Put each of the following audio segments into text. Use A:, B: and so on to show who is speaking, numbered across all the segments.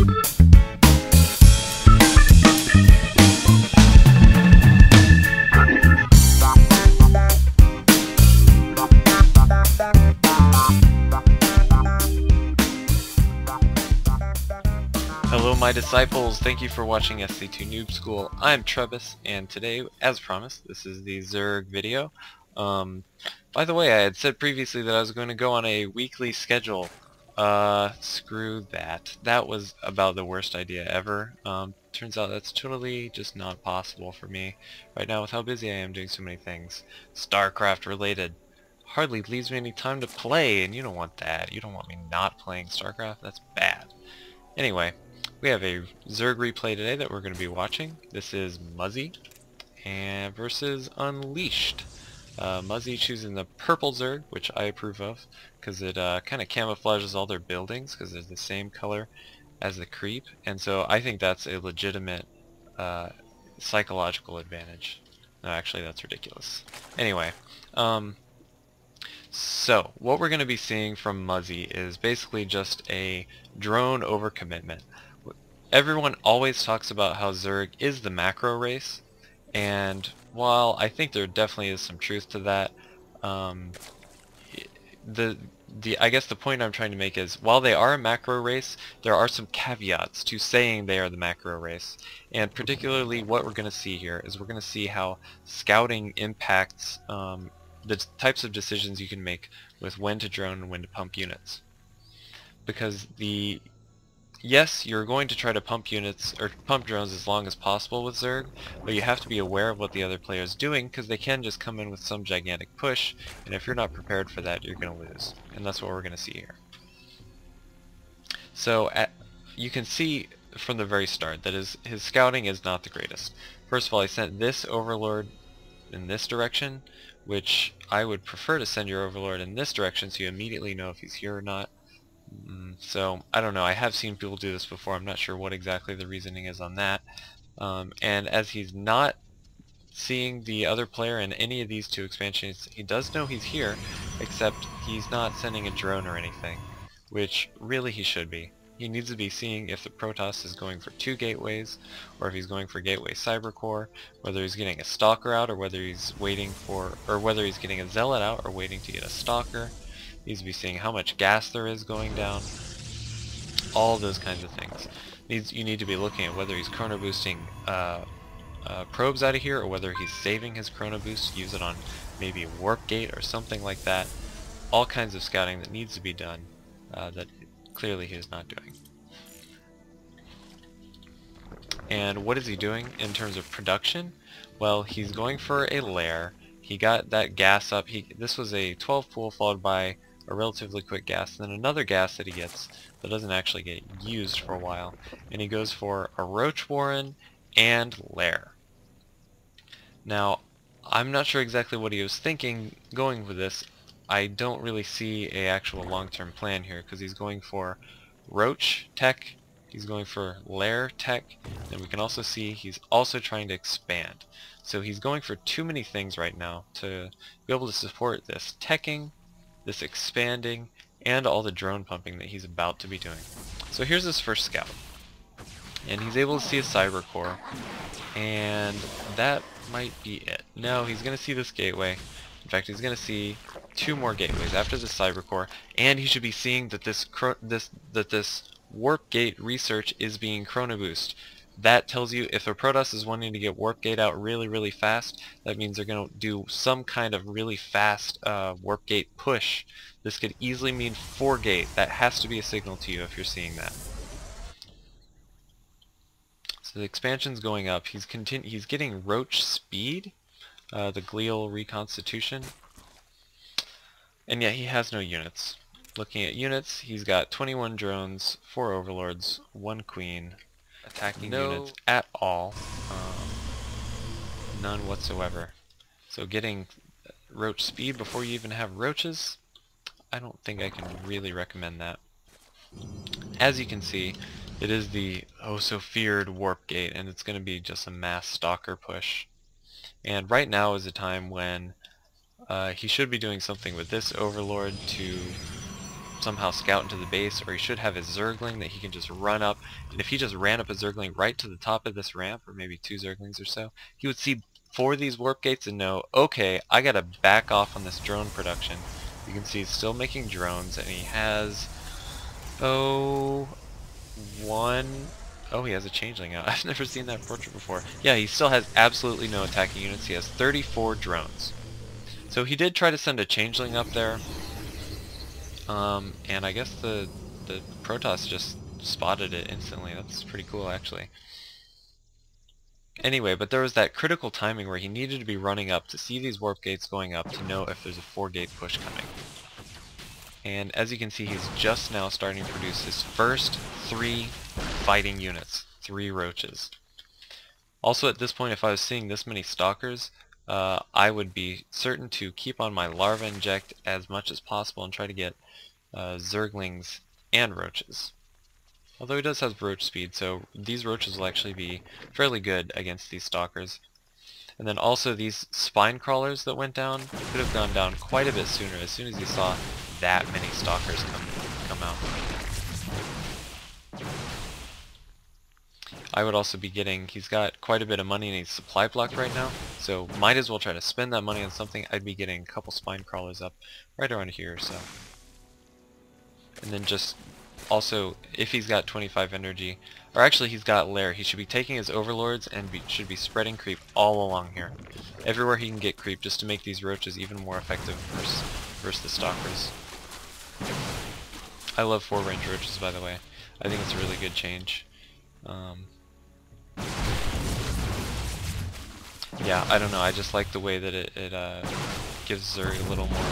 A: Hello my disciples, thank you for watching SC2 Noob School. I'm Trebus, and today, as promised, this is the Zerg video. By the way, I had said previously that I was going to go on a weekly schedule. Screw that. That was about the worst idea ever. Turns out that's totally just not possible for me right now with how busy I am doing so many things. StarCraft related. Hardly leaves me any time to play, and you don't want that. You don't want me not playing StarCraft. That's bad. Anyway, we have a Zerg replay today that we're going to be watching. This is Muzzy and versus Unleashed. Muzzy choosing the purple Zerg, which I approve of, because it kind of camouflages all their buildings, because they're the same color as the creep, and so I think that's a legitimate psychological advantage. No, actually that's ridiculous. Anyway, so what we're going to be seeing from Muzzy is basically just a drone overcommitment. Everyone always talks about how Zerg is the macro race, and while I think there definitely is some truth to that, I guess the point I'm trying to make is, while they are a macro race, there are some caveats to saying they are the macro race, and particularly what we're going to see here is we're going to see how scouting impacts the types of decisions you can make with when to drone and when to pump units. Because yes, you're going to try to pump units or pump drones as long as possible with Zerg, but you have to be aware of what the other player is doing, because they can just come in with some gigantic push, and if you're not prepared for that, you're going to lose. And that's what we're going to see here. So you can see from the very start that his scouting is not the greatest. First of all, he sent this overlord in this direction, which I would prefer to send your overlord in this direction so you immediately know if he's here or not. So I don't know, I have seen people do this before. I'm not sure what exactly the reasoning is on that. And as he's not seeing the other player in any of these two expansions, he does know he's here, except he's not sending a drone or anything, which really he should be. He needs to be seeing if the Protoss is going for 2 gateways, or if he's going for gateway cybercore, whether he's getting a stalker out, or whether he's waiting for, or whether he's getting a zealot out or waiting to get a stalker. He needs to be seeing how much gas there is going down, all those kinds of things. You need to be looking at whether he's chrono boosting probes out of here, or whether he's saving his chrono boost to use it on maybe a warp gate or something like that. All kinds of scouting that needs to be done that clearly he is not doing. And what is he doing in terms of production? Well, he's going for a lair. He got that gas up. This was a 12 pool followed by a relatively quick gas, and then another gas that he gets that doesn't actually get used for a while, and he goes for a roach warren and lair. Now, I'm not sure exactly what he was thinking going with this. I don't really see a actual long-term plan here, because he's going for roach tech, he's going for lair tech, and we can also see he's also trying to expand. So he's going for too many things right now to be able to support this teching, this expanding, and all the drone pumping that he's about to be doing. So here's his first scout, and he's able to see a cyber core, and that might be it. No, he's going to see this gateway. In fact, he's going to see 2 more gateways after the cyber core, and he should be seeing that this warp gate research is being chrono boost. That tells you if a Protoss is wanting to get warp gate out really fast, that means they're going to do some kind of really fast warp gate push. This could easily mean 4 gate. That has to be a signal to you if you're seeing that. So the expansion's going up. He's getting roach speed, the glial reconstitution, and yet he has no units. Looking at units, he's got 21 drones, 4 overlords, 1 queen, attacking units at all, none whatsoever. So getting roach speed before you even have roaches, I don't think I can really recommend that. As you can see, it is the oh so feared warp gate, and it's going to be just a mass stalker push. And right now is a time when he should be doing something with this overlord to somehow scout into the base, or he should have his Zergling that he can just run up, and if he just ran up a Zergling right to the top of this ramp, or maybe 2 Zerglings or so, he would see 4 of these warp gates and know, okay, I gotta back off on this drone production. You can see he's still making drones, and he has, oh, he has a changeling out. I've never seen that portrait before. Yeah, he still has absolutely no attacking units. He has 34 drones. So he did try to send a changeling up there, and I guess the Protoss just spotted it instantly. That's pretty cool, actually. Anyway, but there was that critical timing where he needed to be running up to see these warp gates going up to know if there's a 4-gate push coming. And as you can see, he's just now starting to produce his first 3 fighting units, 3 roaches. Also at this point, if I was seeing this many stalkers, I would be certain to keep on my larva inject as much as possible and try to get Zerglings and roaches. Although he does have roach speed, so these roaches will actually be fairly good against these stalkers. And then also these spine crawlers that went down could have gone down quite a bit sooner, as soon as he saw that many stalkers come out. I would also be getting, he's got quite a bit of money in his supply block right now, so might as well try to spend that money on something. I'd be getting a couple spine crawlers up right around here or so. And then just also, if he's got 25 energy, or actually he's got lair, he should be taking his overlords and should be spreading creep all along here. Everywhere he can get creep, just to make these roaches even more effective versus the stalkers. I love 4-range roaches, by the way. I think it's a really good change. Yeah, I don't know, I just like the way that it gives Zerg a little more.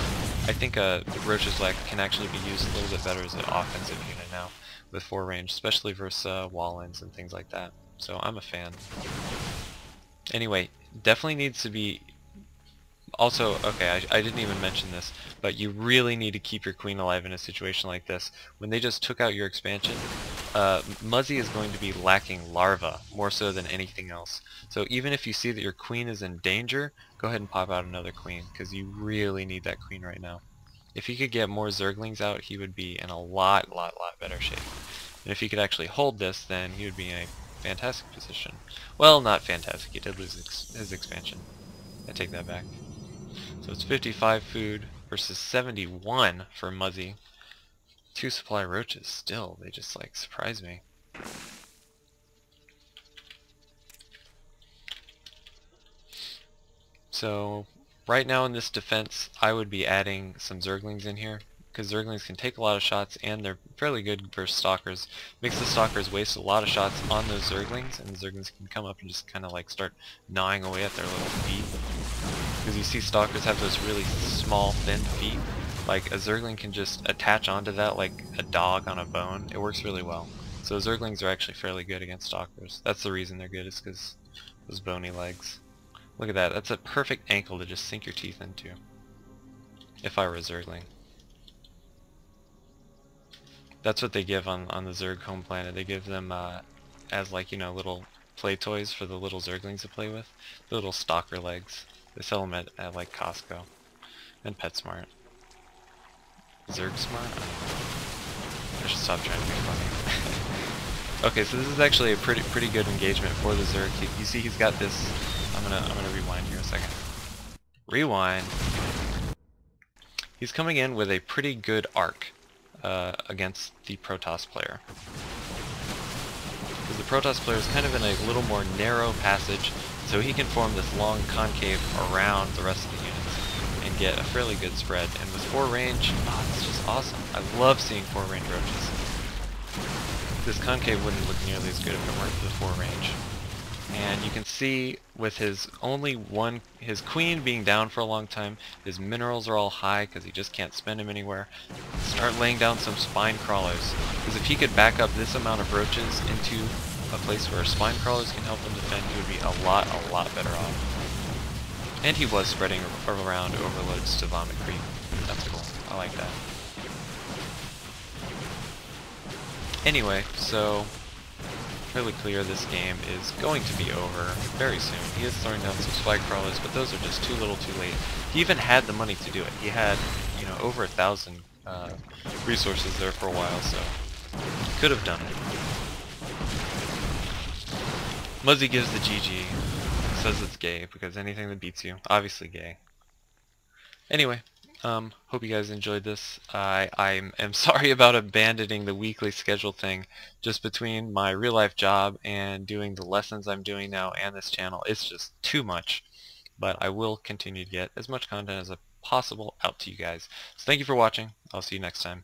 A: I think roaches can actually be used a little bit better as an offensive unit now with 4-range, especially versus wall-ins and things like that. So I'm a fan. Anyway, definitely needs to be. Also, okay, I didn't even mention this, but you really need to keep your queen alive in a situation like this. When they just took out your expansion, Muzzy is going to be lacking larva more so than anything else. So even if you see that your queen is in danger, go ahead and pop out another queen, because you really need that queen right now. If he could get more Zerglings out, he would be in a lot better shape. And if he could actually hold this, then he would be in a fantastic position. Well, not fantastic, he did lose his expansion. I take that back. So it's 55 food versus 71 for Muzzy. 2 supply roaches still, they just surprise me. So right now in this defense, I would be adding some Zerglings in here, because Zerglings can take a lot of shots and they're fairly good versus Stalkers. Makes the Stalkers waste a lot of shots on those Zerglings, and the Zerglings can come up and just kind of start gnawing away at their little feet. Because you see Stalkers have those really small, thin feet. Like a Zergling can just attach onto that like a dog on a bone. It works really well. So Zerglings are actually fairly good against Stalkers. That's the reason they're good, is because those bony legs. Look at that. That's a perfect ankle to just sink your teeth into. If I were a Zergling. That's what they give on the Zerg home planet. They give them as little play toys for the little Zerglings to play with. The little stalker legs. They sell them at Costco and PetSmart. Zerg Smart? I should stop trying to be funny. Okay, so this is actually a pretty good engagement for the Zerg. You see he's got this. I'm gonna rewind here a second. Rewind. He's coming in with a pretty good arc against the Protoss player. Because the Protoss player is kind of in a little more narrow passage, so he can form this long concave around the rest of the units and get a fairly good spread. And with 4-range, it's just awesome. I love seeing 4-range roaches. This concave wouldn't look nearly as good if it weren't for the 4-range. And you can see with his queen being down for a long time, his minerals are all high because he just can't spend them anywhere. Start laying down some spine crawlers, because if he could back up this amount of roaches into a place where spine crawlers can help him defend, he would be a lot better off. And he was spreading around overloads to vomit creep. That's cool. I like that. Anyway, so fairly clear this game is going to be over very soon. He is throwing down some spike crawlers, but those are just too little too late. He even had the money to do it. He had, over 1,000 resources there for a while, so could have done it. Muzzy gives the GG, says it's gay because anything that beats you, obviously gay. Anyway, hope you guys enjoyed this. I am sorry about abandoning the weekly schedule thing. Just between my real life job and doing the lessons I'm doing now and this channel, it's just too much. But I will continue to get as much content as possible out to you guys. So thank you for watching. I'll see you next time.